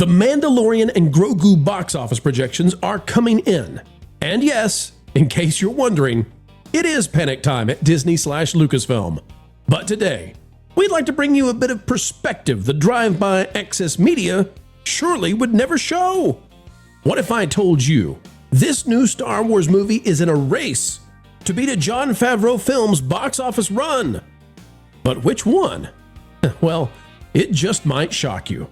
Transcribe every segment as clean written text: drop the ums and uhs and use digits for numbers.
The Mandalorian and Grogu box office projections are coming in. And yes, in case you're wondering, it is panic time at Disney/Lucasfilm. But today, we'd like to bring you a bit of perspective the drive-by excess media surely would never show. What if I told you this new Star Wars movie is in a race to beat a Jon Favreau film's box office run? But which one? Well, it just might shock you.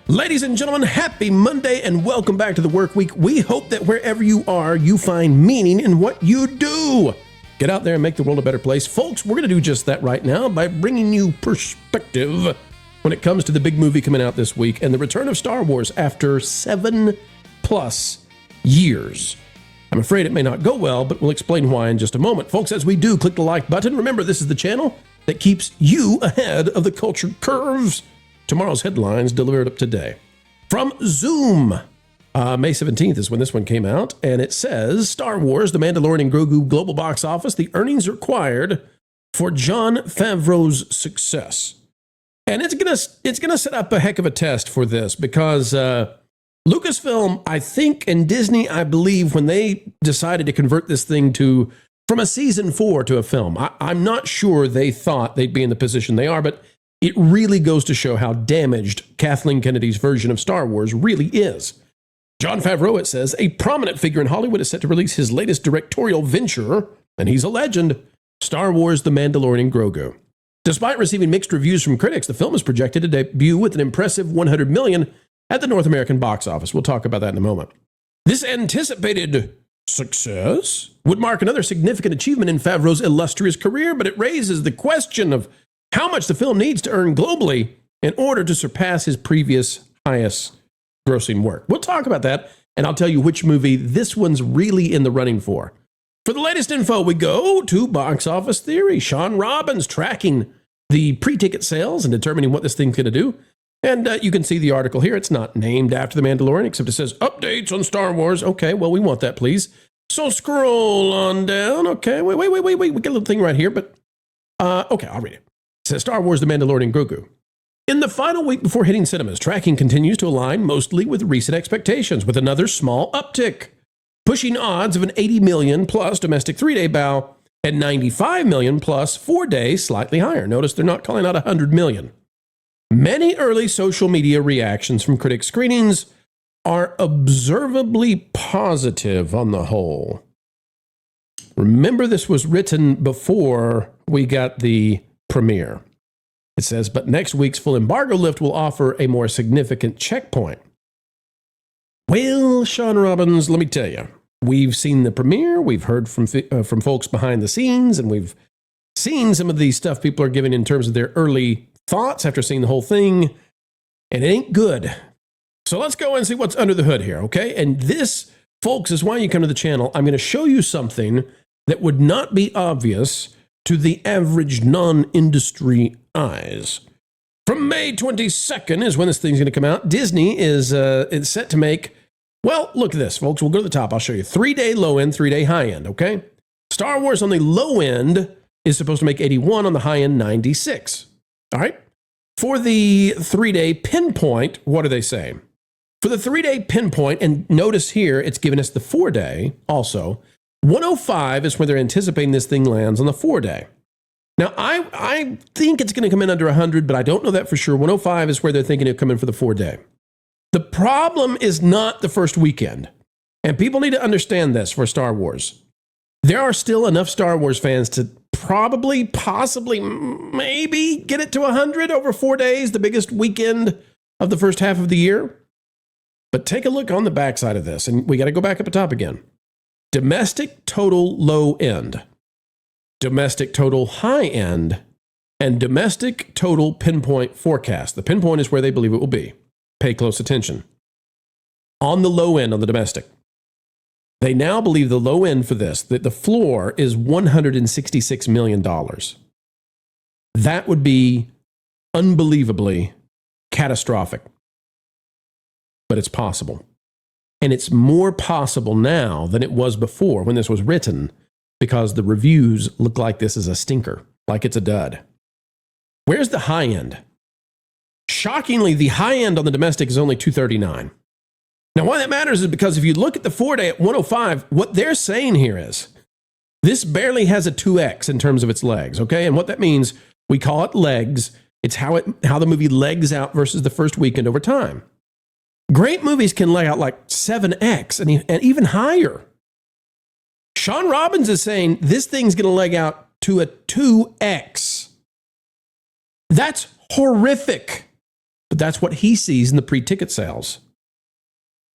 Ladies and gentlemen, happy Monday and welcome back to the work week. We hope that wherever you are, you find meaning in what you do. Get out there and make the world a better place. Folks, we're going to do just that right now by bringing you perspective when it comes to the big movie coming out this week and the return of Star Wars after 7+ years. I'm afraid it may not go well, but we'll explain why in just a moment. Folks, as we do, click the like button. Remember, this is the channel that keeps you ahead of the culture curves. Tomorrow's headlines delivered up today. From Zoom, May 17th is when this one came out, and it says, Star Wars, The Mandalorian and Grogu global box office, the earnings required for Jon Favreau's success. And it's gonna set up a heck of a test for this because Lucasfilm, I think, and Disney, I believe, when they decided to convert this thing from a season 4 to a film, I'm not sure they thought they'd be in the position they are, but it really goes to show how damaged Kathleen Kennedy's version of Star Wars really is. Jon Favreau, it says, a prominent figure in Hollywood, is set to release his latest directorial venture, and he's a legend, Star Wars, The Mandalorian and Grogu. Despite receiving mixed reviews from critics, the film is projected to debut with an impressive $100 million at the North American box office. We'll talk about that in a moment. This anticipated success would mark another significant achievement in Favreau's illustrious career, but it raises the question of how much the film needs to earn globally in order to surpass his previous highest grossing work. We'll talk about that, and I'll tell you which movie this one's really in the running for. For the latest info, we go to Box Office Theory. Sean Robbins tracking the pre-ticket sales and determining what this thing's going to do. And you can see the article here. It's not named after The Mandalorian, except it says, updates on Star Wars. Okay, well, we want that, please. So scroll on down. Okay, wait. We get a little thing right here, but okay, I'll read it. It says Star Wars, The Mandalorian and Grogu. In the final week before hitting cinemas, tracking continues to align mostly with recent expectations, with another small uptick, pushing odds of an 80 million plus domestic 3-day bow and 95 million plus 4-day slightly higher. Notice they're not calling out 100 million. Many early social media reactions from critic screenings are observably positive on the whole. Remember, this was written before we got the premiere. It says, but next week's full embargo lift will offer a more significant checkpoint. Well, Sean Robbins, let me tell you, we've seen the premiere, we've heard from folks behind the scenes, and we've seen some of the stuff people are giving in terms of their early thoughts after seeing the whole thing, and it ain't good. So let's go and see what's under the hood here, okay? And this, folks, is why you come to the channel. I'm going to show you something that would not be obvious to the average non-industry eyes. From May 22nd is when this thing's going to come out. Disney is it's set to make, well, look at this, folks. We'll go to the top. I'll show you. 3-day low end, 3-day high end, okay? Star Wars on the low end is supposed to make 81, on the high end, 96. All right? For the 3-day pinpoint, what are they saying? For the 3-day pinpoint, and notice here, it's giving us the 4-day also. 105 is where they're anticipating this thing lands on the 4-day. Now, I think it's going to come in under 100, but I don't know that for sure. 105 is where they're thinking it'll come in for the 4-day. The problem is not the first weekend. And people need to understand this for Star Wars. There are still enough Star Wars fans to probably, possibly, maybe get it to 100 over 4 days, the biggest weekend of the first half of the year. But take a look on the backside of this, and we got to go back up the top again. Domestic total low end, domestic total high end, and domestic total pinpoint forecast. The pinpoint is where they believe it will be. Pay close attention. On the low end, on the domestic, they now believe the low end for this, that the floor is $166 million. That would be unbelievably catastrophic. But it's possible. And it's more possible now than it was before when this was written, because the reviews look like this is a stinker. like it's a dud. Where's the high end? Shockingly, the high end on the domestic is only $239. Now, why that matters is because if you look at the 4-day at $105, what they're saying here is this barely has a 2x in terms of its legs, okay? And what that means, we call it legs. It's how the movie legs out versus the first weekend over time. Great movies can leg out like 7x and even higher. Sean Robbins is saying this thing's going to leg out to a 2x. That's horrific. But that's what he sees in the pre-ticket sales.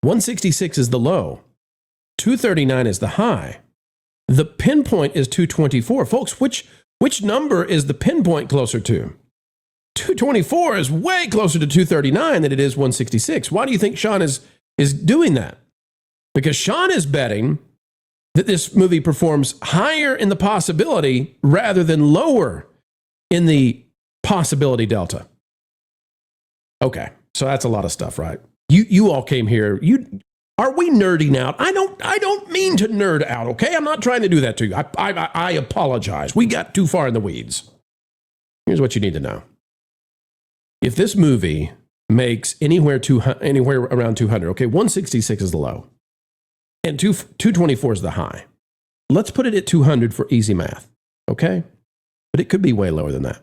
166 is the low. 239 is the high. The pinpoint is 224. Folks, which number is the pinpoint closer to? 224 is way closer to 239 than it is 166. Why do you think Sean is doing that? Because Sean is betting that this movie performs higher in the possibility rather than lower in the possibility delta. Okay, so that's a lot of stuff, right? You all came here. Are we nerding out? I don't mean to nerd out, okay? I'm not trying to do that to you. I apologize. We got too far in the weeds. Here's what you need to know. If this movie makes anywhere around 200, okay, 166 is the low, and 224 is the high. Let's put it at 200 for easy math, okay? But it could be way lower than that.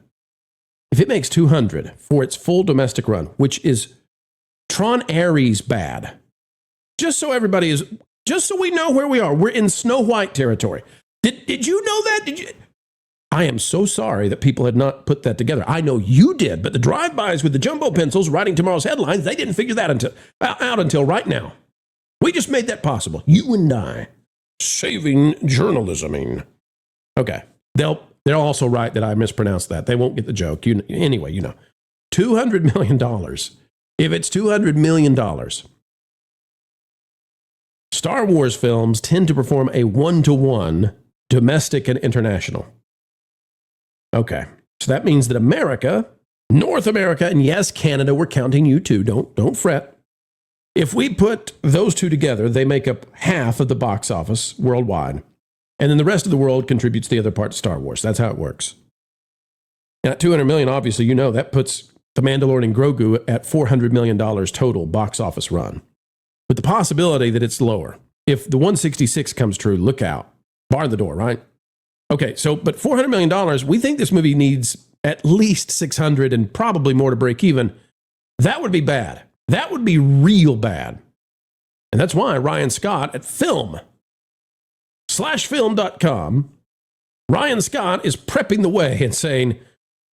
If it makes 200 for its full domestic run, which is Tron Ares bad, just so we know where we are, we're in Snow White territory. Did you know that? I am so sorry that people had not put that together. I know you did, but the drive-bys with the jumbo pencils writing tomorrow's headlines, they didn't figure that out until right now. We just made that possible. You and I. Saving journalisming. Okay. They'll also write that I mispronounced that. They won't get the joke. Anyway, you know. $200 million. If it's $200 million, Star Wars films tend to perform a 1-to-1 domestic and international. Okay, so that means that America, North America, and yes, Canada, we're counting you too. Don't fret. If we put those two together, they make up half of the box office worldwide. And then the rest of the world contributes the other part to Star Wars. That's how it works. Now, at $200 million, obviously, you know, that puts The Mandalorian and Grogu at $400 million total box office run. With the possibility that it's lower. If the 166 comes true, look out. Bar the door, right? Okay, so, but $400 million, we think this movie needs at least 600 and probably more to break even. That would be bad. That would be real bad. And that's why Ryan Scott at film/film.com, Ryan Scott is prepping the way and saying,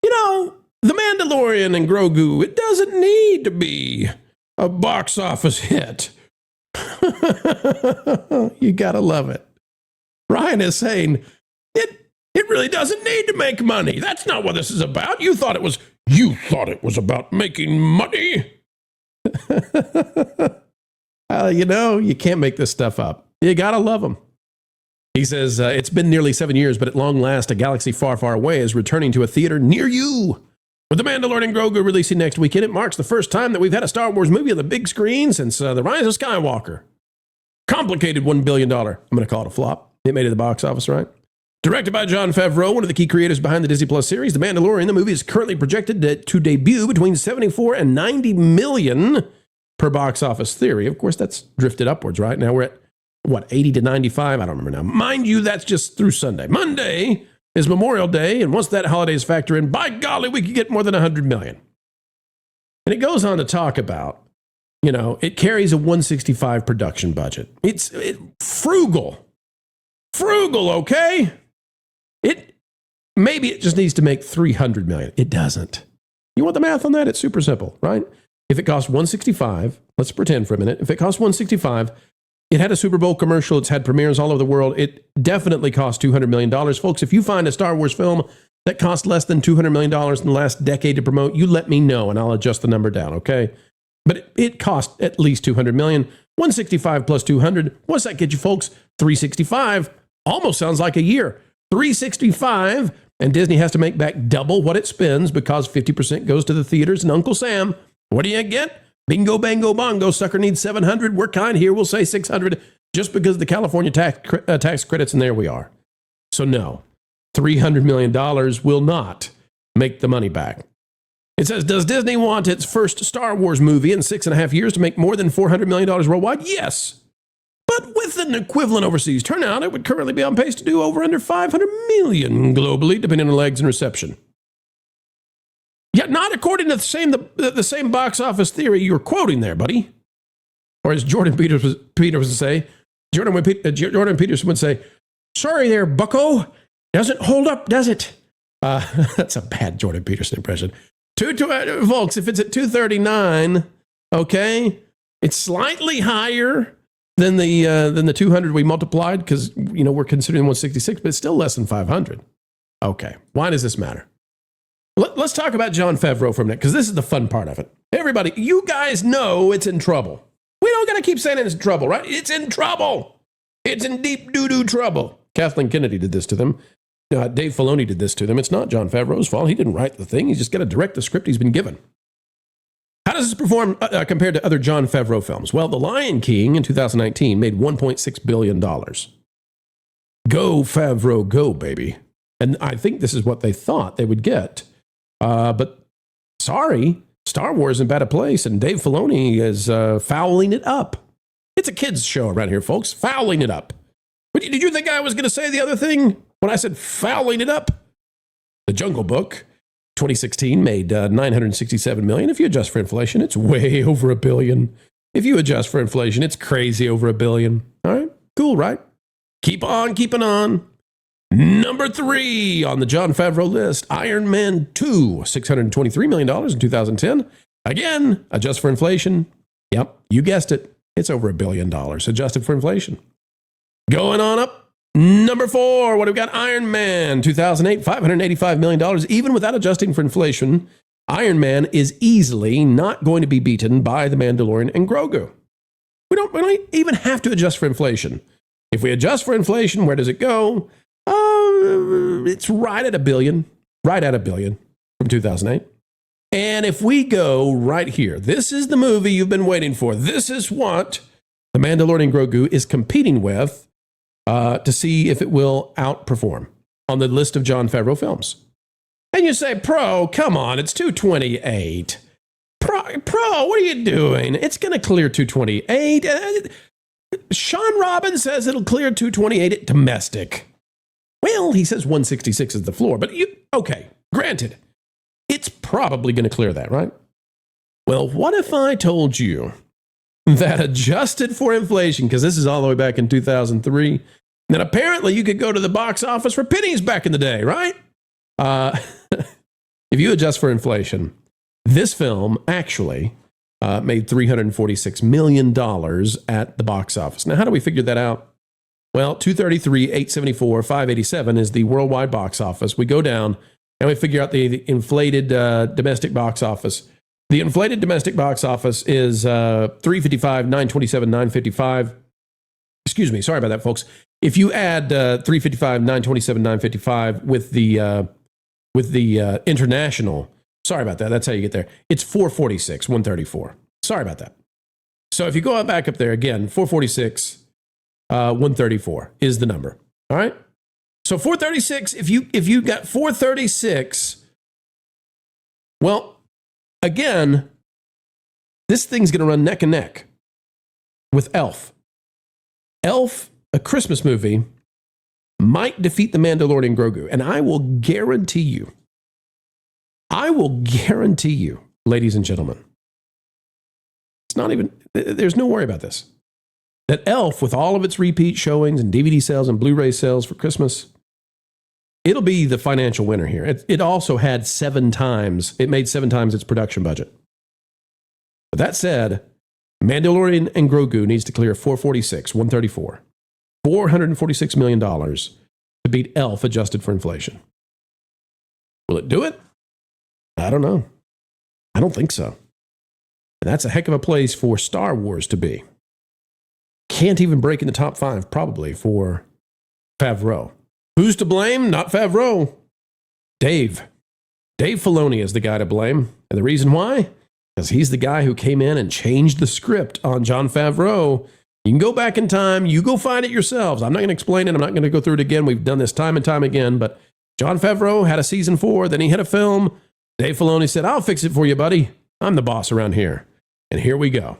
you know, The Mandalorian and Grogu, it doesn't need to be a box office hit. You gotta love it. Ryan is saying, it really doesn't need to make money. That's not what this is about. You thought it was about making money. You know, you can't make this stuff up. You gotta love them. He says, it's been nearly 7 years, but at long last, a galaxy far, far away is returning to a theater near you. With The Mandalorian and Grogu releasing next weekend, it marks the first time that we've had a Star Wars movie on the big screen since The Rise of Skywalker. Complicated $1 billion. I'm going to call it a flop. It made it to the box office, right? Directed by Jon Favreau, one of the key creators behind the Disney Plus series, The Mandalorian, the movie is currently projected to debut between 74 and 90 million per box office theory. Of course, that's drifted upwards, right? Now we're at, 80 to 95? I don't remember now. Mind you, that's just through Sunday. Monday is Memorial Day, and once that holiday is factored in, by golly, we could get more than 100 million. And it goes on to talk about, you know, it carries a 165 production budget. It's frugal. Frugal, okay? Maybe it just needs to make 300 million. It doesn't. You want the math on that? It's super simple, right? If it costs 165, let's pretend for a minute. If it costs 165, it had a Super Bowl commercial. It's had premieres all over the world. It definitely cost $200 million. Folks, if you find a Star Wars film that cost less than $200 million in the last decade to promote, you let me know and I'll adjust the number down, okay? But it cost at least $200 million. 165 plus 200. What's that get you, folks? 365. Almost sounds like a year. 365. And Disney has to make back double what it spends because 50% goes to the theaters and Uncle Sam. What do you get? Bingo, bango, bongo. Sucker needs 700. We're kind here. We'll say 600 just because of the California tax credits, and there we are. So no, $300 million will not make the money back. It says, does Disney want its first Star Wars movie in 6.5 years to make more than $400 million worldwide? Yes. But with an equivalent overseas turnout, it would currently be on pace to do over under $500 million globally, depending on legs and reception. Yet not according to the same box office theory you're quoting there, buddy. Or as Jordan Peterson would say, Jordan Peterson would say, sorry there, bucko. Doesn't hold up, does it? That's a bad Jordan Peterson impression. Folks, if it's at 239, okay, it's slightly higher than the 200 we multiplied because, we're considering 166, but it's still less than 500. Okay, why does this matter? Let's talk about Jon Favreau for a minute because this is the fun part of it. Everybody, you guys know it's in trouble. We don't got to keep saying it's in trouble, right? It's in trouble. It's in deep doo-doo trouble. Kathleen Kennedy did this to them. Dave Filoni did this to them. It's not Jon Favreau's fault. He didn't write the thing. He's just got to direct the script he's been given. How does this perform compared to other Jon Favreau films? Well, The Lion King in 2019 made $1.6 billion. Go, Favreau, go, baby. And I think this is what they thought they would get. But sorry, Star Wars is in bad a place, and Dave Filoni is fouling it up. It's a kids' show around here, folks. Fouling it up. But did you think I was going to say the other thing when I said fouling it up? The Jungle Book, 2016, made $967 million. If you adjust for inflation, it's way over $1 billion. If you adjust for inflation, it's crazy over $1 billion. All right, cool, right? Keep on keeping on. Number 3 on the Jon Favreau list, Iron Man 2, $623 million in 2010. Again, adjust for inflation. Yep, you guessed it. It's over $1 billion adjusted for inflation. Going on up. Number 4, what have we got? Iron Man, 2008, $585 million. Even without adjusting for inflation, Iron Man is easily not going to be beaten by The Mandalorian and Grogu. We don't even have to adjust for inflation. If we adjust for inflation, where does it go? It's right at $1 billion. Right at $1 billion from 2008. And if we go right here, this is the movie you've been waiting for. This is what The Mandalorian and Grogu is competing with to see if it will outperform on the list of Jon Favreau films. And you say, Pro, come on, it's 228. Pro, what are you doing? It's going to clear 228. Sean Robbins says it'll clear 228 at domestic. Well, he says 166 is the floor, but okay, granted, it's probably going to clear that, right? Well, what if I told you that adjusted for inflation, because this is all the way back in 2003, that apparently you could go to the box office for pennies back in the day, right? If you adjust for inflation, this film actually made $346 million at the box office. Now, how do we figure that out? Well, 233, 874, 587 is the worldwide box office. We go down and we figure out the inflated domestic box office. The inflated domestic box office is 355, 927, 955. Excuse me, sorry about that, folks. If you add 355, 927, 955 with the international, sorry about that. That's how you get there. It's 446, 134. Sorry about that. So if you go back up there again, 446. 134 is the number. All right. So 436, if you got 436, well, again, this thing's going to run neck and neck with Elf. Elf, a Christmas movie, might defeat The Mandalorian and Grogu. And I will guarantee you, ladies and gentlemen, there's no worry about this. That Elf, with all of its repeat showings and DVD sales and Blu-ray sales for Christmas, it'll be the financial winner here. It also had it made 7 times its production budget. But that said, Mandalorian and Grogu needs to clear 446, 134, $446 million to beat Elf adjusted for inflation. Will it do it? I don't know. I don't think so. And that's a heck of a place for Star Wars to be. Can't even break in the top 5, probably, for Favreau. Who's to blame? Not Favreau. Dave Filoni is the guy to blame. And the reason why? Because he's the guy who came in and changed the script on Jon Favreau. You can go back in time. You go find it yourselves. I'm not going to explain it. I'm not going to go through it again. We've done this time and time again. But Jon Favreau had a season 4, then he had a film. Dave Filoni said, I'll fix it for you, buddy. I'm the boss around here. And here we go.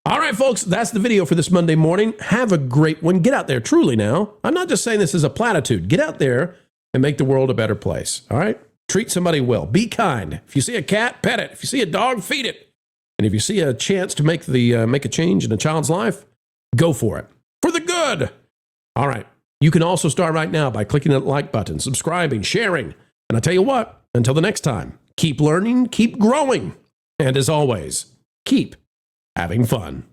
All right, folks, that's the video for this Monday morning. Have a great one. Get out there, truly now. I'm not just saying this as a platitude. Get out there and make the world a better place, all right? Treat somebody well. Be kind. If you see a cat, pet it. If you see a dog, feed it. And if you see a chance to make a change in a child's life, go for it. For the good. All right. You can also start right now by clicking that like button, subscribing, sharing. And I tell you what, until the next time, keep learning, keep growing. And as always, keep having fun.